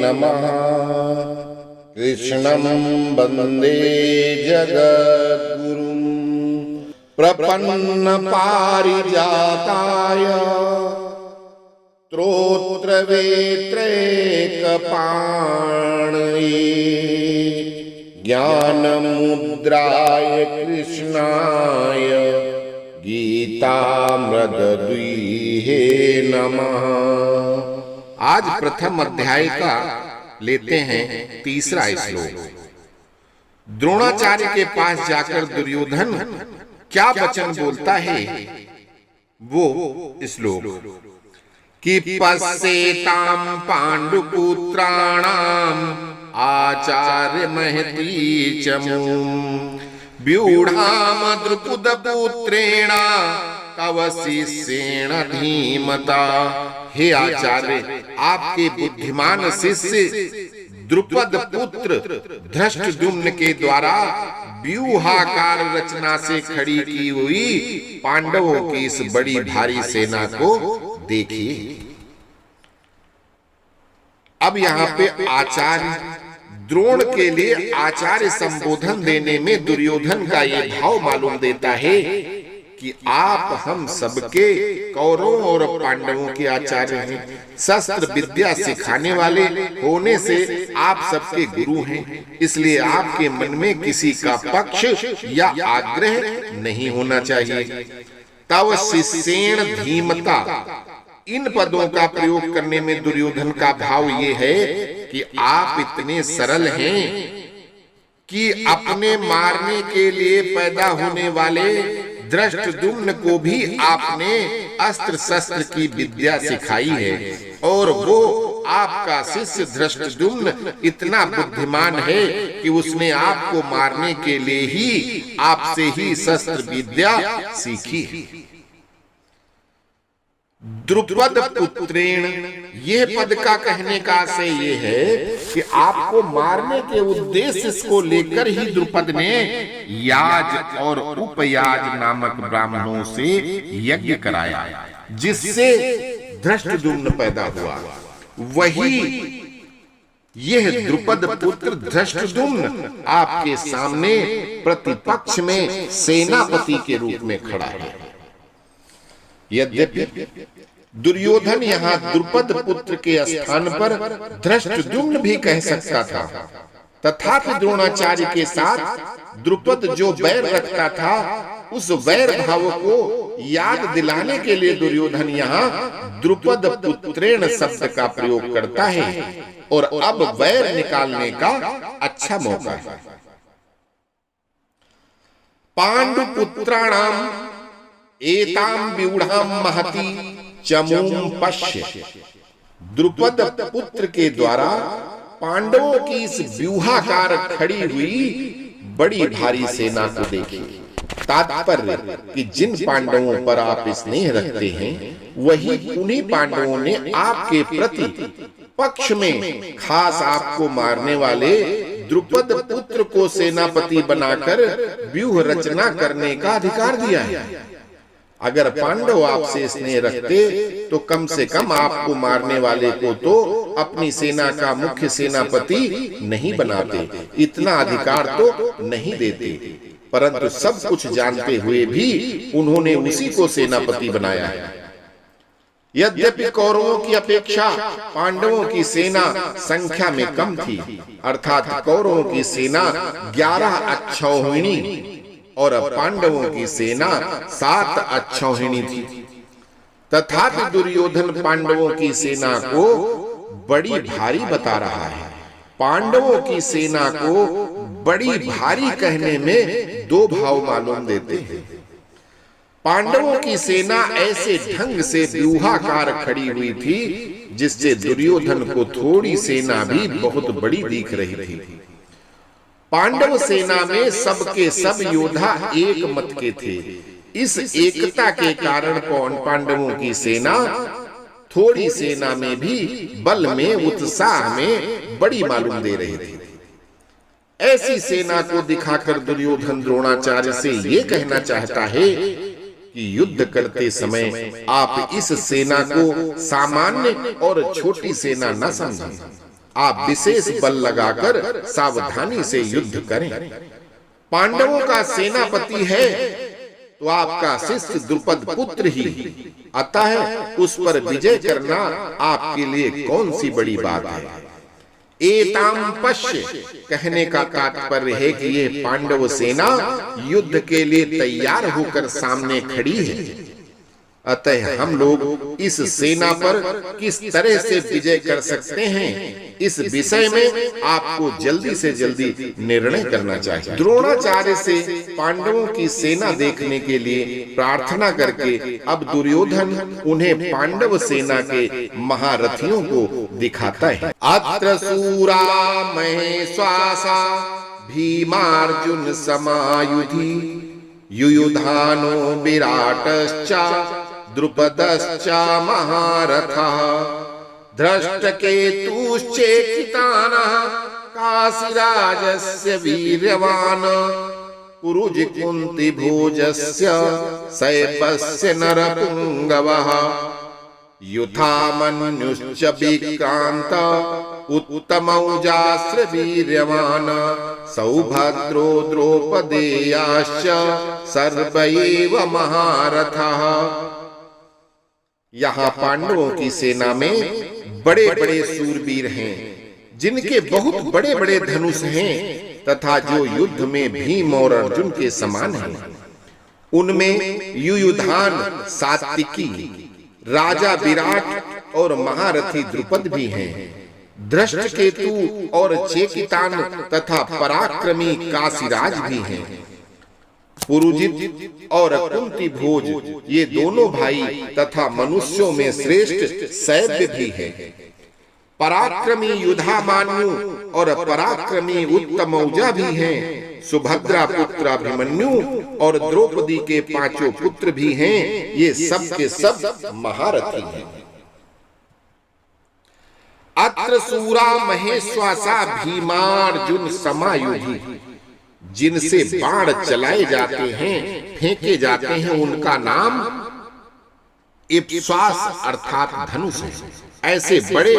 नमः। कृष्णं वन्दे जगद्गुरुं प्रपन्नपारिजाताय स्तोत्रवेत्रैकपाणये ज्ञानमुद्राय कृष्णाय गीतामृतद्वीहे नमः। आज प्रथम अध्याय का लेते हैं तीसरा श्लोक। द्रोणाचार्य के पास जाकर दुर्योधन क्या वचन बोलता है वो श्लोक कि पश्येतां पांडुपुत्राणाम् आचार्य महती चमूं व्यूढ़ाम द्रुपदपुत्रेण तव शिष्येण धीमता। हे आचार्य, आपके बुद्धिमान शिष्य द्रुपद पुत्र धृष्टद्युम्न के द्वारा व्यूहाकार रचना से खड़ी की हुई पांडवों की इस बड़ी भारी सेना को देखिए। अब यहाँ पे आचार्य द्रोण के लिए आचार्य संबोधन देने में दुर्योधन का ये भाव मालूम देता है कि आप हम सबके कौरवों और पांडवों के आचार्य हैं। शस्त्र विद्या सिखाने वाले होने से आप सबके गुरु हैं, इसलिए आपके मन में किसी का पक्ष या आग्रह नहीं होना चाहिए। तव शिष्येण धीमता, इन पदों का प्रयोग करने में दुर्योधन का भाव ये है कि आप इतने सरल हैं कि अपने मारने के लिए पैदा होने वाले धृष्टद्युम्न को भी आपने अस्त्र शस्त्र की विद्या सिखाई है, और वो आपका शिष्य धृष्टद्युम्न इतना बुद्धिमान है कि उसने आपको मारने के लिए ही आपसे ही शस्त्र विद्या सीखी। द्रुपद पुत्रेण, ये पद का कहने का आशय ये है कि आपको मारने के उद्देश्य को लेकर ही द्रुपद ने याज और उपयाज नामक ब्राह्मणों से यज्ञ कराया, जिससे धृष्टद्युम्न पैदा हुआ। वही यह द्रुपद पुत्र धृष्टद्युम्न आपके सामने प्रतिपक्ष में सेनापति के रूप में खड़ा है। यद्यपि दुर्योधन यहाँ द्रुपद पुत्र के स्थान पर धृष्टद्युम्न भी कह सकता था, तथापि द्रोणाचार्य के साथ द्रुपद जो वैर रखता था, उस वैर भाव को याद दिलाने के लिए दुर्योधन यहाँ द्रुपद पुत्रेण शब्द का प्रयोग करता है, और अब वैर निकालने का अच्छा मौका है। पांडुपुत्राणाम एताम व्यूढ़ाम महती चमूं पश्य, द्रुपद पुत्र के द्वारा पांडवों की इस व्यूहाकार खड़ी हुई बड़ी भारी सेना को देखिए। तात्पर्य कि जिन पांडवों पर आप स्नेह रखते हैं, वही उन्हीं पांडवों ने आपके प्रति पक्ष में खास आपको मारने वाले द्रुपद पुत्र को सेनापति बनाकर व्यूह रचना करने का अधिकार दिया है। अगर पांडव आपसे स्नेह रखते तो कम से कम आपको मारने वाले को तो अपनी सेना का मुख्य सेनापति नहीं बनाते, इतना अधिकार तो नहीं देते। परंतु सब कुछ जानते हुए भी उन्होंने उसी को सेनापति बनाया है। यद्यपि कौरवों की अपेक्षा पांडवों की सेना संख्या में कम थी, अर्थात कौरवों की सेना 11 अक्षौहिणी और पांडवों की सेना 7 अक्षौहिणी थी। तथापि दुर्योधन पांडवों की सेना को बड़ी भारी बता रहा है। पांडवों की सेना को बड़ी भारी कहने में दो भाव मालूम देते हैं। पांडवों की सेना ऐसे ढंग से व्यूहाकार खड़ी हुई थी जिससे दुर्योधन को थोड़ी सेना भी बहुत बड़ी दिख रही थी। पांडव सेना में सबके सब योद्धा एक मत के थे। इस एकता के कारण पांडवों की सेना थोड़ी सेना में भी बल में उत्साह में बड़ी मालूम दे रही थी। ऐसी सेना को दिखाकर दुर्योधन द्रोणाचार्य से ये कहना चाहता है कि युद्ध करते समय आप इस सेना को सामान्य और छोटी सेना न समझें। आप विशेष बल लगाकर सावधानी से युद्ध करें। पांडवों का सेनापति है तो आपका शिष्य द्रुपद पुत्र ही, अतः उस पर विजय करना आपके लिए कौन सी बड़ी बात है। एताम पश्य कहने का तात्पर्य है कि ये पांडव सेना युद्ध के लिए तैयार होकर सामने खड़ी है। अतः हम लोग इस सेना पर किस तरह से विजय कर सकते हैं, इस विषय में आपको जल्दी से जल्दी निर्णय करना चाहिए। द्रोणाचार्य से पांडवों की सेना देखने के लिए प्रार्थना करके अब दुर्योधन उन्हें पांडव सेना के महारथियों को दिखाता है। अत्र सूरा महेश्वासा भीमार्जुन समायुधि युयुधानो विराटश्च द्रुपदश्च महारथः धृष्टकेतुश्चेकितानः काशीराजस्य वीर्यवान् पुरुज कुन्तिभोजस्य शैबस्य नरपुङ्गवः युधामन्युश्च विक्रान्त उत्तमौजास्त्र वीर्यवान् सौभद्रो द्रौपदेयाश्च सर्व एव महारथः। यहाँ पांडवों की सेना में बड़े बड़े शूरवीर हैं, जिनके बहुत बड़े बड़े धनुष हैं तथा जो युद्ध में भीम और अर्जुन के समान हैं। उनमें युयुधान, सात्विकी, राजा विराट और महारथी द्रुपद भी हैं। धृष्टकेतु और चेकितान तथा पराक्रमी काशीराज भी हैं। पुरुजित और कुंती भोज ये दोनों भाई तथा मनुष्यों में श्रेष्ठ सैव्य भी है। पराक्रमी युधामान्यु और पराक्रमी उत्तमौजा भी हैं। सुभद्रा पुत्र अभिमन्यु और द्रौपदी के पांचों पुत्र भी हैं। ये सब के सब महारथी हैं। अत्र सूरा महेश्वासा भीमार्जुन समायुधि, जिनसे बाण चलाए जाते हैं, फेंके जाते हैं, उनका नाम इप्श्वास अर्थात धनुष है। ऐसे बड़े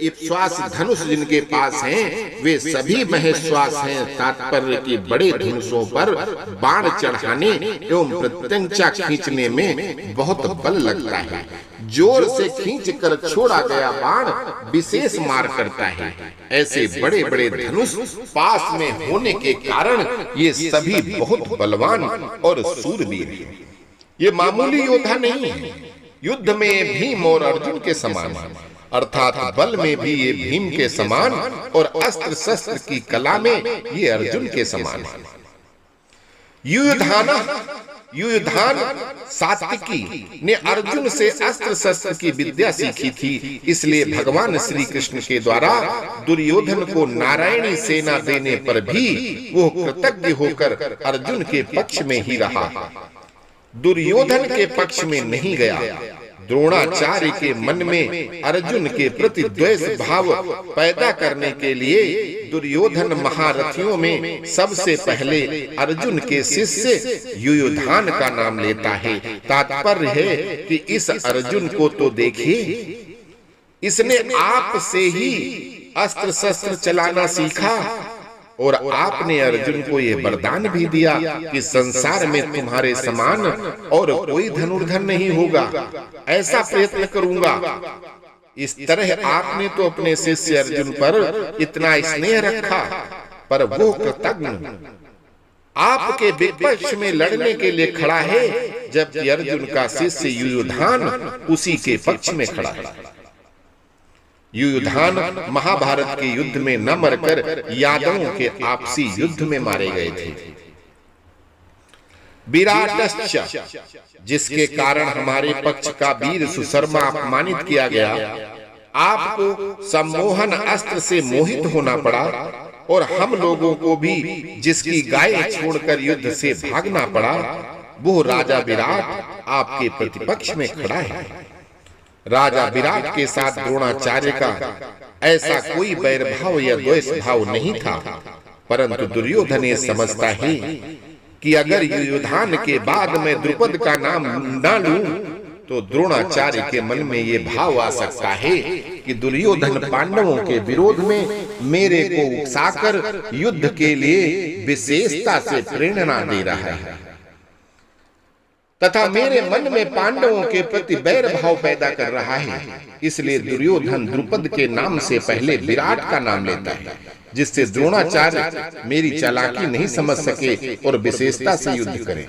इप्श्वास धनुष जिनके पास हैं वे सभी महेश्वास हैं। तात्पर्य कि बड़े धनुषों पर बाण चढ़ाने एवं प्रत्यंचा खींचने में बहुत बल लगता है। जोर से खींचकर छोड़ा गया बाण विशेष मार करता है। ऐसे बड़े बड़े धनुष पास में होने के कारण ये सभी बहुत बलवान और शूरवीर हैं। ये मामूली योद्धा नहीं है। युद्ध में भीम और अर्जुन के समान, अर्थात बल में भी ये भीम के समान और अस्त्र शस्त्र की कला में ये अर्जुन के समान है। युयुधान सात्विकी ने अर्जुन से अस्त्र शस्त्र की विद्या सीखी थी, इसलिए भगवान श्री कृष्ण के द्वारा दुर्योधन को नारायणी सेना देने पर भी वो कृतज्ञ होकर अर्जुन के पक्ष में ही रहा, दुर्योधन के पक्ष में नहीं गया। द्रोणाचार्य के मन में अर्जुन के प्रति द्वेष भाव पैदा करने के लिए दुर्योधन महारथियों में सबसे पहले अर्जुन के शिष्य युयुधान का नाम लेता है। तात्पर्य है कि इस अर्जुन को तो देखिए, इसने आप से ही अस्त्र शस्त्र चलाना सीखा और आपने अर्जुन को यह वरदान भी दिया कि संसार में तुम्हारे समान और कोई धनुर्धर नहीं होगा, ऐसा प्रयत्न करूंगा। इस तरह आपने तो अपने शिष्य अर्जुन पर इतना स्नेह रखा, पर वो कृतज्ञ आपके विपक्ष में लड़ने के लिए खड़ा है, जबकि अर्जुन का शिष्य युयुधान उसी के पक्ष में खड़ा है। युयुधान महाभारत के युद्ध में न मरकर यादवों के आपसी युद्ध में मारे गए थे। विराटश्च, जिसके कारण हमारे पक्ष का वीर सुशर्मा अपमानित किया गया, आपको सम्मोहन अस्त्र से मोहित होना पड़ा और हम लोगों को भी जिसकी गाय छोड़कर युद्ध से भागना पड़ा, वो राजा विराट आपके प्रतिपक्ष में खड़ा है। राजा विराट के साथ द्रोणाचार्य का ऐसा कोई बैर भाव या द्वेष भाव नहीं था, परंतु दुर्योधन ये समझता है कि अगर युयुधान के बाद मैं द्रुपद का नाम न लूं तो द्रोणाचार्य के मन में ये भाव आ सकता है कि दुर्योधन पांडवों के विरोध में मेरे को उकसाकर युद्ध के लिए विशेषता से प्रेरणा दे रहा है तथा मेरे मन में पांडवों के प्रति बैर भाव पैदा कर रहा है। इसलिए दुर्योधन द्रुपद के नाम से पहले विराट का नाम लेता है, जिससे द्रोणाचार्य मेरी चालाकी नहीं समझ सके और विशेषता से युद्ध करें।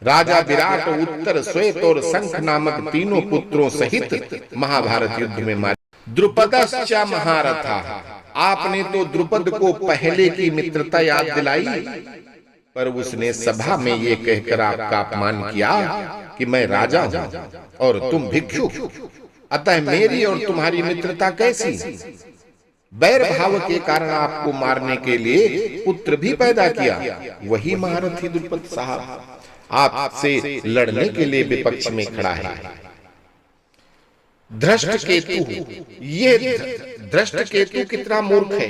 राजा विराट उत्तर श्वेत और शंख नामक तीनों पुत्रों सहित महाभारत युद्ध में मारे। द्रुपदश्च महारथा, आपने तो द्रुपद को पहले की मित्रता याद दिलाई, पर उसने सभा में ये कहकर आपका अपमान किया कि मैं राजा हूं और तुम भिक्षु, अतः मेरी और तुम्हारी मित्रता कैसी? बैर भाव के कारण आपको मारने के लिए पुत्र भी पैदा किया। वही महारथी द्रुपद साहब आपसे लड़ने के लिए विपक्ष में खड़ा है। धृष्टकेतु, ये धृष्टकेतु कितना मूर्ख है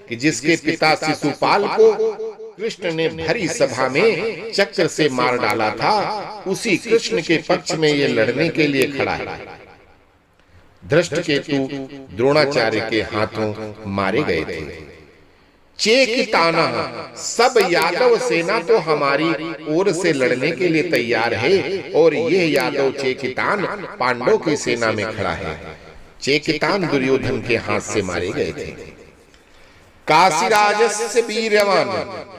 कि जिसके पिता शिशुपाल को कृष्ण ने भरी सभा में चक्र से मार डाला था, उसी कृष्ण के पक्ष में ये लड़ने के लिए खड़ा है। धृष्टकेतु द्रोणाचार्य के हाथों मारे गए थे। चेकिताना, सब यादव सेना तो हमारी ओर से लड़ने के लिए तैयार है और यह यादव चेकितान पांडवों की सेना में खड़ा है। चेकितान दुर्योधन के हाथ से मारे गए थे। काशीराजस्य वीर्यवान,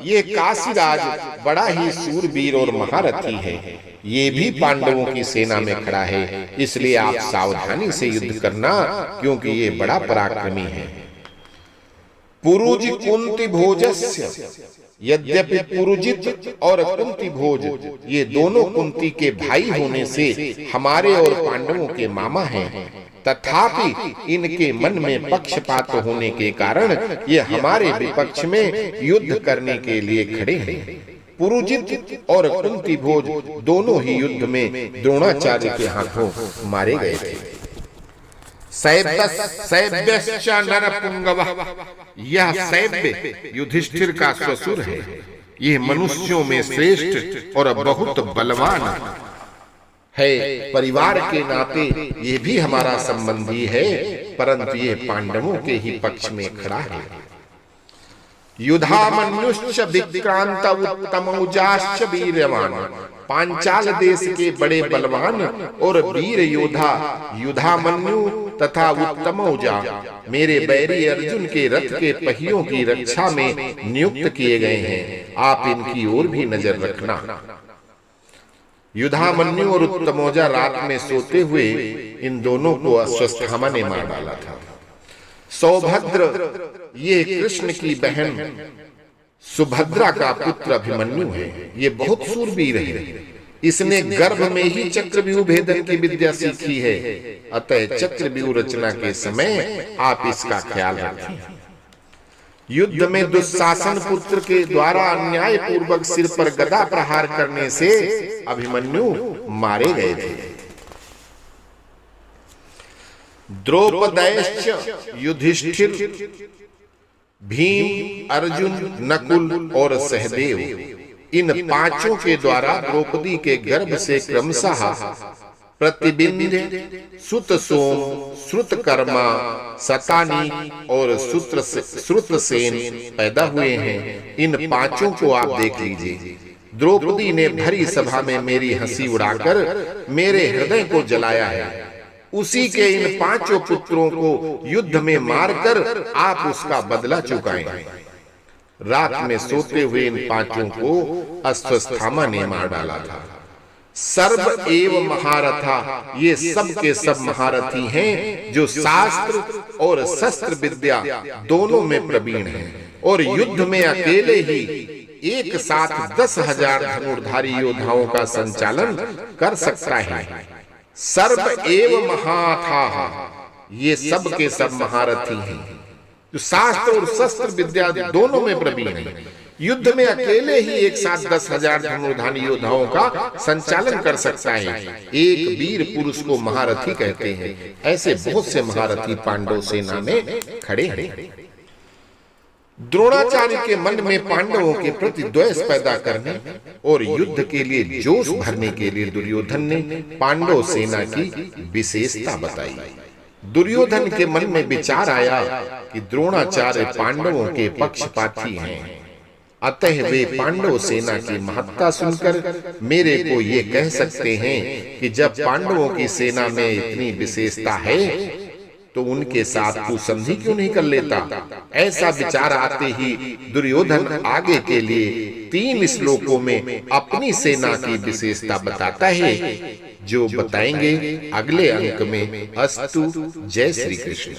ये काशीराज बड़ा ही सूरवीर और महारथी है, ये भी पांडवों की सेना में खड़ा है। इसलिए आप सावधानी से युद्ध करना, क्योंकि ये बड़ा पराक्रमी है। पुरुज कुंती भोजस्य, यद्यपि पुरुजित और कुंती भोज ये दोनों कुंती के भाई होने से हमारे और पांडवों के मामा हैं, तथापि इनके मन में पक्षपात होने के कारण ये हमारे विपक्ष में युद्ध करने के लिए खड़े हैं। पुरुजित और कुंती भोज दोनों ही युद्ध में द्रोणाचार्य के हाथों मारे गए थे। सैव्यश्च नरपुंगवः, यह सैव्य युधिष्ठिर का ससुर है। यह मनुष्यों में श्रेष्ठ और बहुत बलवान है। परिवार के नाते ये भी हमारा संबंधी है, परंतु ये पांडवों के ही पक्ष में खड़ा है। युधामन्युश्च विक्रांत उत्तमौजाश्च वीर्यवान, पांचाल देश के बड़े बलवान और वीर योद्धा युधामन्यु तथा उत्तमौजा मेरे बैरी अर्जुन के रथ के पहियों की रक्षा में नियुक्त किए गए हैं। आप इनकी ओर भी नजर रखना। युधामन्यु और उत्तमौजा रात में सोते हुए इन दोनों को अश्वत्थामा ने मार डाला था। सौभद्र, ये कृष्ण की बहन सुभद्रा का पुत्र अभिमन्यु है। ये बहुत सूरवीर है। इसने गर्भ में ही चक्रव्यूह भेदन की विद्या सीखी है। अतः चक्रव्यूह रचना के समय आप इसका ख्याल रखें। युद्ध में दुशासन पुत्र के द्वारा अन्याय पूर्वक सिर पर गदा प्रहार करने से अभिमन्यु मारे गए थे। द्रौपदेश्च युधिष्ठिर भीम अर्जुन नकुल और सहदेव, इन पांचों के द्वारा द्रौपदी के गर्भ से क्रमशः प्रतिबिंध्य, सुतसोम, श्रुतकर्मा, सतानी और श्रुतसेन पैदा हुए हैं। इन पांचों को आप देख लीजिए। द्रौपदी ने भरी सभा में मेरी हंसी उड़ाकर मेरे हृदय को जलाया है। उसी के इन पांचों पुत्रों को युद्ध में मारकर आप उसका बदला चुकाएं। रात में सोते हुए इन पांचों को अश्वत्थामा ने मार डाला था। सर्व एव महारथा, ये सब के सब महारथी हैं जो शास्त्र और शस्त्र विद्या दोनों में प्रवीण हैं और युद्ध में अकेले ही एक साथ 10,000 धनुर्धारी योद्धाओं का संचालन कर सकता है। सर्व एव महाथा, ये सब के सब महारथी हैं जो शास्त्र और शस्त्र विद्या दोनों में प्रवीण हैं। युद्ध में अकेले ही एक साथ 10,000 धनुर्धारी योद्धाओं का संचालन कर सकता है। एक वीर पुरुष को महारथी कहते हैं। ऐसे बहुत से महारथी पांडव सेना में खड़े हैं। द्रोणाचार्य के मन में पांडवों के प्रति द्वेष पैदा करने और युद्ध के लिए जोश भरने के लिए दुर्योधन ने पांडव सेना की विशेषता बताई। दुर्योधन के मन में विचार आया कि द्रोणाचार्य पांडवों के पक्षपाती हैं, अतः वे पांडव सेना की महत्ता सुनकर मेरे को ये कह सकते हैं कि जब पांडवों की सेना में इतनी विशेषता है तो उनके साथ तू संधि क्यों नहीं कर लेता। ऐसा विचार आते ही दुर्योधन आगे के लिए 3 श्लोकों में अपनी सेना की विशेषता बताता है, जो बताएंगे अगले अंक में। अस्तु। जय श्री कृष्ण।